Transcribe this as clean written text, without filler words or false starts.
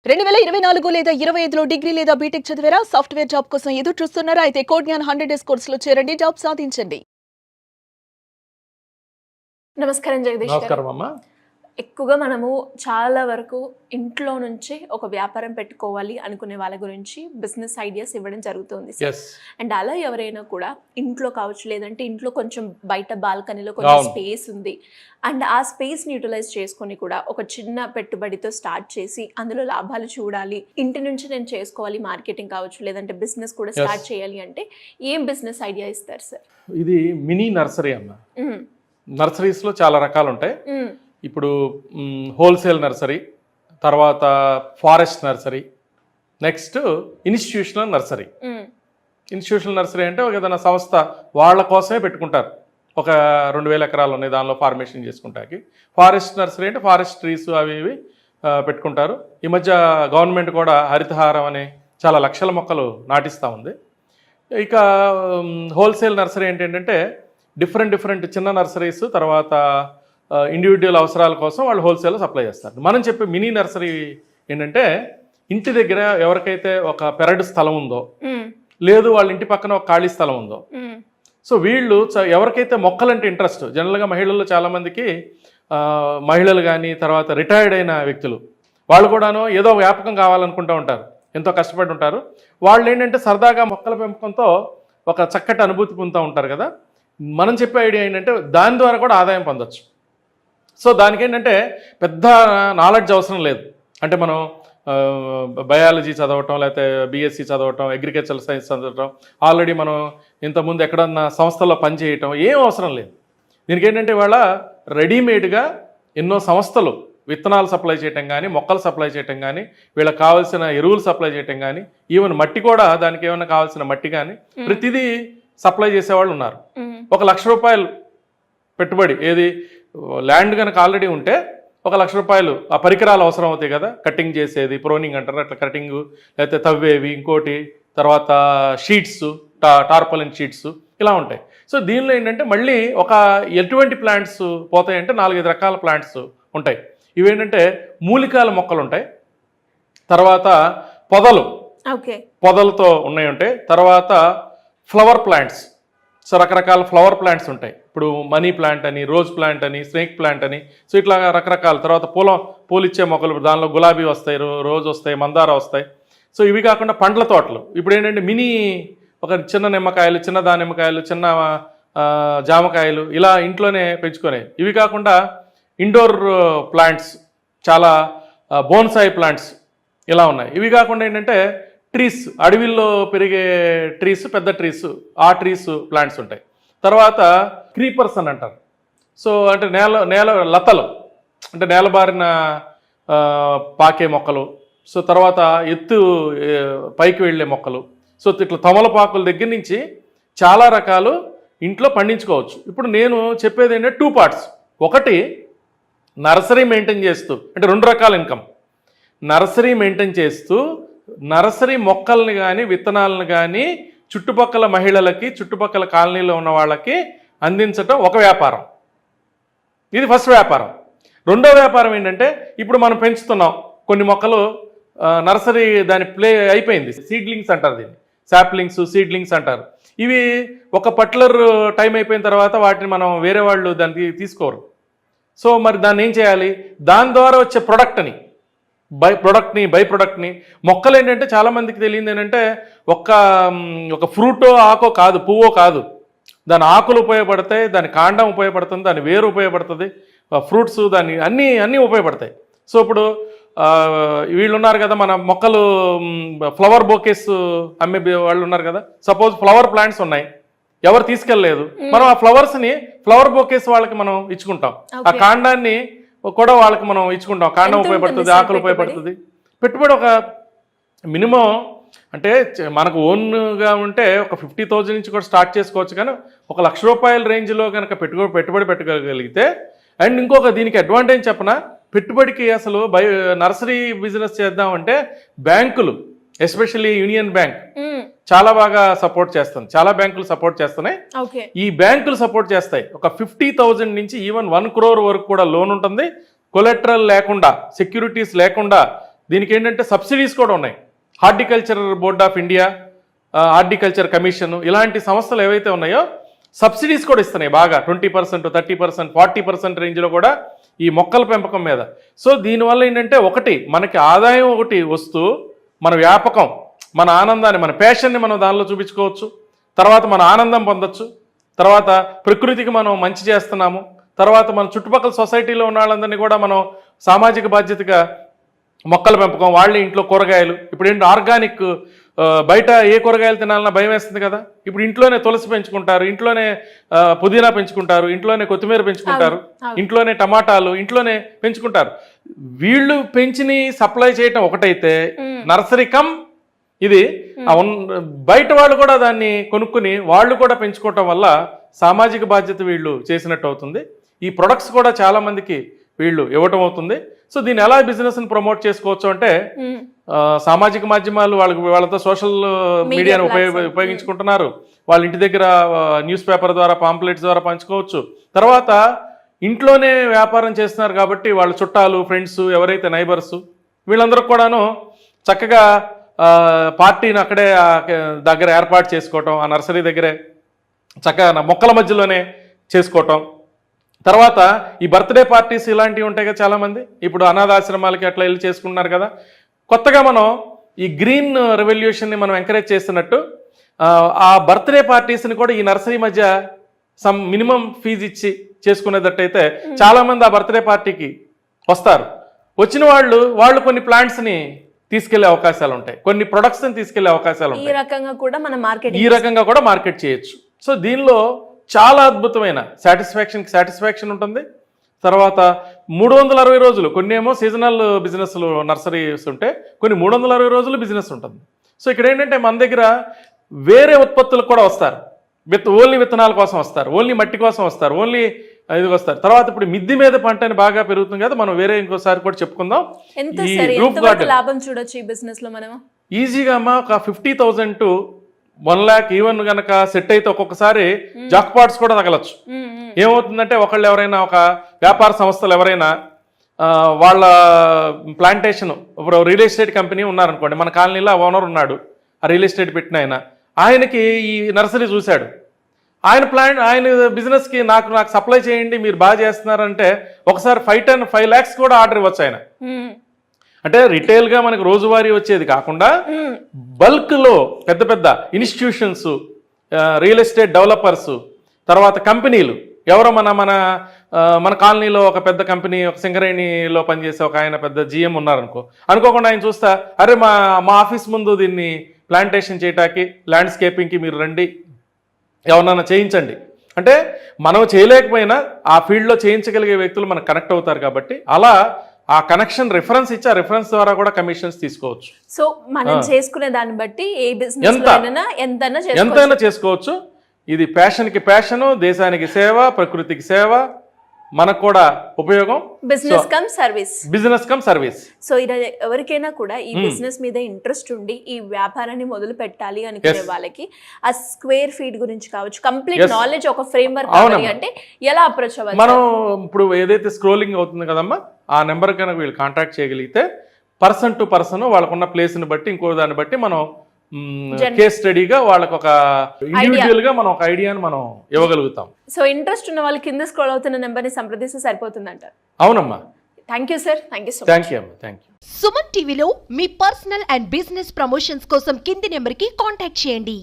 2024 లేదా 25లో డిగ్రీ లేదా బీటెక్ చదివారా? సాఫ్ట్వేర్ జాబ్ కోసం ఎదురు చూస్తున్నారా? అయితే కోడ్ జ్ఞాన్ 100 డేస్ కోర్సులో చేరండి, జాబ్ సాధించండి. నమస్కారం జగదీష్ గారు. నమస్కారం అమ్మా. ఎక్కువగా మనము చాలా వరకు ఇంట్లో నుంచి ఒక వ్యాపారం పెట్టుకోవాలి అనుకునే వాళ్ళ గురించి బిజినెస్ ఐడియాస్ ఇవ్వడం జరుగుతుంది సార్. ఎస్ అండ్ అలా ఎవరైనా కూడా ఇంట్లో కావచ్చు, లేదంటే ఇంట్లో కొంచెం బయట బాల్కనీలో కొంచెం స్పేస్ ఉంది అండ్ ఆ స్పేస్ని యూటిలైజ్ చేసుకొని కూడా ఒక చిన్న పెట్టుబడితో స్టార్ట్ చేసి అందులో లాభాలు చూడాలి, ఇంటి నుంచి నేను చేసుకోవాలి, మార్కెటింగ్ కావచ్చు లేదంటే బిజినెస్ కూడా స్టార్ట్ చేయాలి అంటే ఏం బిజినెస్ ఐడియా ఇస్తారు సార్? ఇది మినీ నర్సరీ అమ్మ. నర్సరీస్లో చాలా రకాలు ఉంటాయి. ఇప్పుడు హోల్సేల్ నర్సరీ, తర్వాత forest nursery, next institutional nursery. Institutional nursery అంటే ఒక ఏదైనా సంస్థ వాళ్ళ కోసమే పెట్టుకుంటారు. ఒక 2000 ఎకరాలు ఉన్నాయి, దానిలో ఫార్మేషన్ చేసుకుంటాకి. ఫారెస్ట్ నర్సరీ అంటే ఫారెస్ట్ ట్రీస్ అవి ఇవి పెట్టుకుంటారు. ఈ మధ్య గవర్నమెంట్ కూడా హరితహారం అనే చాలా లక్షల మొక్కలు నాటిస్తూ ఉంది. ఇక హోల్సేల్ నర్సరీ ఏంటంటే డిఫరెంట్ చిన్న నర్సరీస్, తర్వాత ఇండివిజువల్ అవసరాల కోసం వాళ్ళు హోల్సేల్లో సప్లై చేస్తారు. మనం చెప్పే మినీ నర్సరీ ఏంటంటే ఇంటి దగ్గర ఎవరికైతే ఒక పెరడు స్థలం ఉందో, లేదు వాళ్ళ ఇంటి పక్కన ఒక ఖాళీ స్థలం ఉందో, సో వీళ్ళు ఎవరికైతే మొక్కలంటే ఇంట్రెస్ట్, జనరల్గా మహిళల్లో చాలామందికి మహిళలు కానీ తర్వాత రిటైర్డ్ అయిన వ్యక్తులు వాళ్ళు కూడాను ఏదో వ్యాపకం కావాలనుకుంటూ ఉంటారు, ఎంతో కష్టపడి ఉంటారు. వాళ్ళు ఏంటంటే సరదాగా మొక్కల పెంపకంతో ఒక చక్కటి అనుభూతి పొందుతూ ఉంటారు కదా. మనం చెప్పే ఐడియా ఏంటంటే దాని ద్వారా కూడా ఆదాయం పొందొచ్చు. సో దానికి ఏంటంటే పెద్ద నాలెడ్జ్ అవసరం లేదు. అంటే మనం బయాలజీ చదవటం, లేకపోతే బీఎస్సీ చదవటం, అగ్రికల్చరల్ సైన్స్ చదవటం, ఆల్రెడీ మనం ఇంతకుముందు ఎక్కడన్నా సంస్థల్లో పనిచేయటం ఏం అవసరం లేదు. దీనికి ఏంటంటే ఇవాళ రెడీమేడ్గా ఎన్నో సంస్థలు విత్తనాలు సప్లై చేయటం కానీ, మొక్కలు సప్లై చేయటం కానీ, వీళ్ళకి కావాల్సిన ఎరువులు సప్లై చేయటం కానీ, ఈవెన్ మట్టి కూడా దానికి ఏమైనా కావాల్సిన మట్టి కానీ ప్రతిదీ సప్లై చేసేవాళ్ళు ఉన్నారు. 1 లక్ష రూపాయలు పెట్టుబడి, ఏది ల్యాండ్ కనుక ఆల్రెడీ ఉంటే 1 లక్ష రూపాయలు ఆ పరికరాలు అవసరం అవుతాయి కదా, కటింగ్ చేసేది, ప్రోనింగ్ అంటారు, అట్లా కటింగ్, లేకపోతే తవ్వేవి, ఇంకోటి, తర్వాత షీట్స్, టార్పలిన్ షీట్స్ ఇలా ఉంటాయి. సో దీనిలో ఏంటంటే మళ్ళీ ఎటువంటి ప్లాంట్స్ పోతాయంటే 4-5 రకాల ప్లాంట్స్ ఉంటాయి. ఇవేంటంటే మూలికాల మొక్కలు ఉంటాయి, తర్వాత పొదలతో ఉన్నాయి ఉంటాయి, తర్వాత ఫ్లవర్ ప్లాంట్స్. సో రకరకాల ఫ్లవర్ ప్లాంట్స్ ఉంటాయి. ఇప్పుడు మనీ ప్లాంట్ అని, రోజ్ ప్లాంట్ అని, స్నేక్ ప్లాంట్ అని, సో ఇట్లా రకరకాల. తర్వాత పూలిచ్చే మొక్కలు, దానిలో గులాబీ వస్తాయి, రోజ్ వస్తాయి, మందార వస్తాయి. సో ఇవి కాకుండా పండ్ల తోటలు. ఇప్పుడు ఏంటంటే మినీ ఒక చిన్న నిమ్మకాయలు, చిన్న దానిమ్మకాయలు, చిన్న జామకాయలు ఇలా ఇంట్లోనే పెంచుకునే. ఇవి కాకుండా ఇండోర్ ప్లాంట్స్, చాలా బోన్సాయి ప్లాంట్స్ ఇలా ఉన్నాయి. ఇవి కాకుండా ఏంటంటే ట్రీస్, అడవిల్లో పెరిగే ట్రీస్, పెద్ద ట్రీస్, ఆ ట్రీస్ ప్లాంట్స్ ఉంటాయి. తర్వాత క్రీపర్స్ అని అంటారు. సో అంటే నేల లతలు, అంటే నేలబారిన పాకే మొక్కలు. సో తర్వాత పైకి వెళ్ళే మొక్కలు. సో ఇట్లా తమలపాకుల దగ్గర నుంచి చాలా రకాలు ఇంట్లో పండించుకోవచ్చు. ఇప్పుడు నేను చెప్పేది ఏంటంటే 2 పార్ట్స్. ఒకటి నర్సరీ మెయింటైన్ చేస్తూ, అంటే 2 రకాల ఇన్కమ్. నర్సరీ మెయింటైన్ చేస్తూ నర్సరీ మొక్కల్ని కానీ విత్తనాలను కానీ చుట్టుపక్కల మహిళలకి, చుట్టుపక్కల కాలనీలో ఉన్న వాళ్ళకి అందించటం ఒక వ్యాపారం. ఇది ఫస్ట్ వ్యాపారం. రెండో వ్యాపారం ఏంటంటే ఇప్పుడు మనం పెంచుతున్నాం కొన్ని మొక్కలు, నర్సరీ దాని అయిపోయింది, సీడ్లింగ్స్ అంటారు, దీన్ని శాప్లింగ్స్, సీడ్లింగ్స్ అంటారు. ఇవి ఒక పర్టికులర్ టైం అయిపోయిన తర్వాత వాటిని మనం వేరే వాళ్ళు దాన్ని తీసుకోరు. సో మరి దాన్ని ఏం చేయాలి? దాని ద్వారా వచ్చే బై ప్రొడక్ట్ని మొక్కలు ఏంటంటే చాలామందికి తెలియదు ఏంటంటే ఒక ఫ్రూటో, ఆకో కాదు, పువ్వో కాదు, దాని ఆకులు ఉపయోగపడతాయి, దాని కాండం ఉపయోగపడుతుంది, దాని వేరు ఉపయోగపడుతుంది, ఫ్రూట్స్ దాన్ని అన్నీ ఉపయోగపడతాయి. సో ఇప్పుడు వీళ్ళు ఉన్నారు కదా, మన మొక్కలు ఫ్లవర్ బొకేస్ అమ్మే వాళ్ళు ఉన్నారు కదా. సపోజ్ ఫ్లవర్ ప్లాంట్స్ ఉన్నాయి, ఎవరు తీసుకెళ్ళలేదు, మనం ఆ ఫ్లవర్ బొకేస్ వాళ్ళకి మనం ఇచ్చుకుంటాం. ఆ కాండాన్ని కూడా వాళ్ళకి మనం ఇచ్చుకుంటాం. కాండం ఉపయోగపడుతుంది, ఆకులు ఉపయోగపడుతుంది. పెట్టుబడి ఒక మినిమం అంటే మనకు ఓన్గా ఉంటే ఒక 50,000 నుంచి కూడా స్టార్ట్ చేసుకోవచ్చు. కానీ 1 లక్ష రూపాయల రేంజ్లో కనుక పెట్టుబడి పెట్టగలిగితే, అండ్ ఇంకొక దీనికి అడ్వాంటేజ్ చెప్పనా, పెట్టుబడికి అసలు నర్సరీ బిజినెస్ చేద్దామంటే బ్యాంకులు, ఎస్పెషల్లీ యూనియన్ బ్యాంక్ చాలా బాగా సపోర్ట్ చేస్తుంది. చాలా బ్యాంకులు సపోర్ట్ చేస్తున్నాయి. ఈ బ్యాంకులు సపోర్ట్ చేస్తాయి. ఒక 50,000 నుంచి ఈవెన్ 1 crore వరకు కూడా లోన్ ఉంటుంది. కొలెటరల్ లేకుండా, సెక్యూరిటీస్ లేకుండా దీనికి ఏంటంటే సబ్సిడీస్ కూడా ఉన్నాయి. Horticulture board of India, horticulture commission ఇలాంటి సంస్థలు ఏవైతే ఉన్నాయో సబ్సిడీస్ కూడా ఇస్తున్నాయి బాగా 20%, 30%, 40% రేంజ్లో కూడా ఈ మొక్కల పెంపకం మీద. సో దీనివల్ల ఏంటంటే ఒకటి మనకి ఆదాయం ఒకటి వస్తూ మన వ్యాపకం, మన ఆనందాన్ని, మన ప్యాషన్ని మనం దానిలో చూపించుకోవచ్చు. తర్వాత మన ఆనందం పొందొచ్చు. తర్వాత ప్రకృతికి మనం మంచి చేస్తున్నాము. తర్వాత మన చుట్టుపక్కల సొసైటీలో ఉన్న వాళ్ళందరినీ కూడా మనం సామాజిక బాధ్యతగా మొక్కల పెంపకం, వాళ్ళ ఇంట్లో కూరగాయలు. ఇప్పుడు ఏంటి ఆర్గానిక్, బయట ఏ కూరగాయలు తినాలన్నా భయం వేస్తుంది కదా. ఇప్పుడు ఇంట్లోనే తులసి పెంచుకుంటారు, ఇంట్లోనే పుదీనా పెంచుకుంటారు, ఇంట్లోనే కొత్తిమీర పెంచుకుంటారు, ఇంట్లోనే టమాటాలు ఇంట్లోనే పెంచుకుంటారు. వీళ్ళు పెంచిని సప్లై చేయటం ఒకటైతే నర్సరీ కమ్ ఇది బయట వాళ్ళు కూడా దాన్ని కొనుక్కుని వాళ్ళు కూడా పెంచుకోవటం వల్ల సామాజిక బాధ్యత వీళ్ళు చేసినట్టు అవుతుంది. ఈ ప్రొడక్ట్స్ కూడా చాలా మందికి వీళ్ళు ఇవ్వటం అవుతుంది. సో దీన్ని ఎలా బిజినెస్ని ప్రమోట్ చేసుకోవచ్చు అంటే సామాజిక మాధ్యమాలు వాళ్ళతో సోషల్ మీడియాను ఉపయోగించుకుంటున్నారు. వాళ్ళ ఇంటి దగ్గర న్యూస్ పేపర్ ద్వారా, పాంప్లెట్స్ ద్వారా పంచుకోవచ్చు. తర్వాత ఇంట్లోనే వ్యాపారం చేస్తున్నారు కాబట్టి వాళ్ళ చుట్టాలు, ఫ్రెండ్స్, ఎవరైతే నైబర్స్ వీళ్ళందరూ కూడాను చక్కగా పార్టీని అక్కడే దగ్గర ఏర్పాటు చేసుకోవటం, ఆ నర్సరీ దగ్గరే చక్కగా మొక్కల మధ్యలోనే చేసుకోవటం. తర్వాత ఈ బర్త్డే పార్టీస్ ఇలాంటివి ఉంటాయి కదా చాలామంది. ఇప్పుడు అనాథాశ్రమాలకి అట్లా వెళ్ళి చేసుకుంటున్నారు కదా. కొత్తగా మనం ఈ గ్రీన్ రెవల్యూషన్ని మనం ఎంకరేజ్ చేస్తున్నట్టు ఆ బర్త్డే పార్టీస్ని కూడా ఈ నర్సరీ మధ్య సమ్ మినిమం ఫీజు ఇచ్చి చేసుకునేటట్టయితే చాలామంది ఆ బర్త్డే పార్టీకి వస్తారు. వచ్చిన వాళ్ళు కొన్ని ప్లాంట్స్ని తీసుకెళ్లే అవకాశాలు ఉంటాయి, కొన్ని ప్రొడక్ట్స్ని తీసుకెళ్లే అవకాశాలు ఉంటాయి. ఈ రకంగా కూడా మార్కెట్ చేయొచ్చు. సో దీనిలో చాలా అద్భుతమైన సాటిస్ఫాక్షన్ ఉంటుంది. తర్వాత 360 రోజులు, కొన్ని ఏమో సీజనల్ బిజినెస్లు నర్సరీస్ ఉంటే, కొన్ని 360 రోజులు బిజినెస్ ఉంటుంది. సో ఇక్కడ ఏంటంటే మన దగ్గర వేరే ఉత్పత్తులకు కూడా వస్తారు. ఓన్లీ విత్తనాల కోసం వస్తారు, ఓన్లీ మట్టి కోసం వస్తారు, ఓన్లీ ఇది వస్తారు. తర్వాత ఇప్పుడు మిద్ది మీద పంట అని బాగా పెరుగుతుంది కదా, మనం వేరే ఇంకోసారి కూడా చెప్పుకుందాం. లాభం చూడొచ్చు ఈ బిజినెస్ లో మనం ఈజీగా అమ్మా ఒక 50,000 to 1 lakh ఈవెన్ గనక సెట్ అయితే ఒక్కొక్కసారి జాక్ పాట్స్ కూడా తగలచ్చు. ఏమవుతుందంటే ఒకళ్ళు ఎవరైనా, ఒక వ్యాపార సంస్థలు ఎవరైనా వాళ్ళ ప్లాంటేషన్, ఇప్పుడు రియల్ ఎస్టేట్ కంపెనీ ఉన్నారనుకోండి, మన కాలనీలో ఓనర్ ఉన్నాడు, ఆ రియల్ ఎస్టేట్ పెట్టిన ఆయనకి ఈ నర్సరీ చూశాడు. ఆయన బిజినెస్కి నాకు సప్లై చేయండి, మీరు బాగా చేస్తున్నారంటే ఒకసారి 5 lakhs కూడా ఆర్డర్ ఇవ్వచ్చు ఆయన. అంటే రిటైల్గా మనకు రోజువారీ వచ్చేది కాకుండా బల్క్లో పెద్ద ఇన్స్టిట్యూషన్స్, రియల్ ఎస్టేట్ డెవలపర్స్, తర్వాత కంపెనీలు ఎవరో మన కాలనీలో ఒక పెద్ద కంపెనీ, ఒక సింగరేణిలో పనిచేసే ఒక ఆయన పెద్ద GM ఉన్నారనుకో, అనుకోకుండా ఆయన చూస్తా, అరే మా ఆఫీస్ ముందు దీన్ని ప్లాంటేషన్ చేయటానికి, ల్యాండ్స్కేపింగ్కి మీరు రండి, ఎవరన్నా చేయించండి అంటే మనం చేయలేకపోయినా ఆ ఫీల్డ్లో చేయించగలిగే వ్యక్తులు మనకు కనెక్ట్ అవుతారు. కాబట్టి అలా ఆ కనెక్షన్ రిఫరెన్స్ ఇచ్చి, ఆ రిఫరెన్స్ ద్వారా కూడా కమిషన్స్ తీసుకోవచ్చు. సో మనం చేసుకునే దాన్ని బట్టి ఏ బిజినెస్ ఎంతైనా చేసుకోవచ్చు. ఇది ప్యాషన్కి ప్యాషను, దేశానికి సేవ, ప్రకృతికి సేవ, మనకు కూడా ఉపయోగం. Business come service. సో ఇలా ఎవరికైనా కూడా ఈ బిజినెస్ మీద ఇంట్రెస్ట్ ఉండి ఈ వ్యాపారాన్ని మొదలు పెట్టాలి అనుకునే వాళ్ళకి ఆ స్క్వేర్ ఫీట్ గురించి కావచ్చు, కంప్లీట్ నాలెడ్జ్, ఒక ఫ్రేమ్ వర్క్ కావాలి అంటే ఎలా అప్రోచ్ అవ్వాలి? మనం ఇప్పుడు ఏదైతే స్క్రోలింగ్ అవుతుంది కదమ్మా, ఆ నెంబర్ కనుక వీళ్ళు కాంటాక్ట్ చేయగలిగితే పర్సన్ టు పర్సన్ వాళ్ళకున్న ప్లేస్ని బట్టి, ఇంకో దాన్ని బట్టి మనం కేస్ స్టడీగా వాళ్ళకి ఒక ఇండివిజువల్ గా మనం ఒక ఐడియాని మనం ఇవ్వగలుగుతాం. సో ఇంట్రెస్ట్ ఉన్న వాళ్ళు కింద స్క్రోల్ అవుతున్న నెంబర్ని సంప్రదిస్తే సరిపోతుంది అంటారు. అవునమ్మా. Thank you sir. Thank you so much. Thank you అమ్మా. Thank you. సుమన్ టీవీలో మీ పర్సనల్ అండ్ బిజినెస్ ప్రమోషన్స్ కోసం కింది నెంబర్కి కాంటాక్ట్ చేయండి.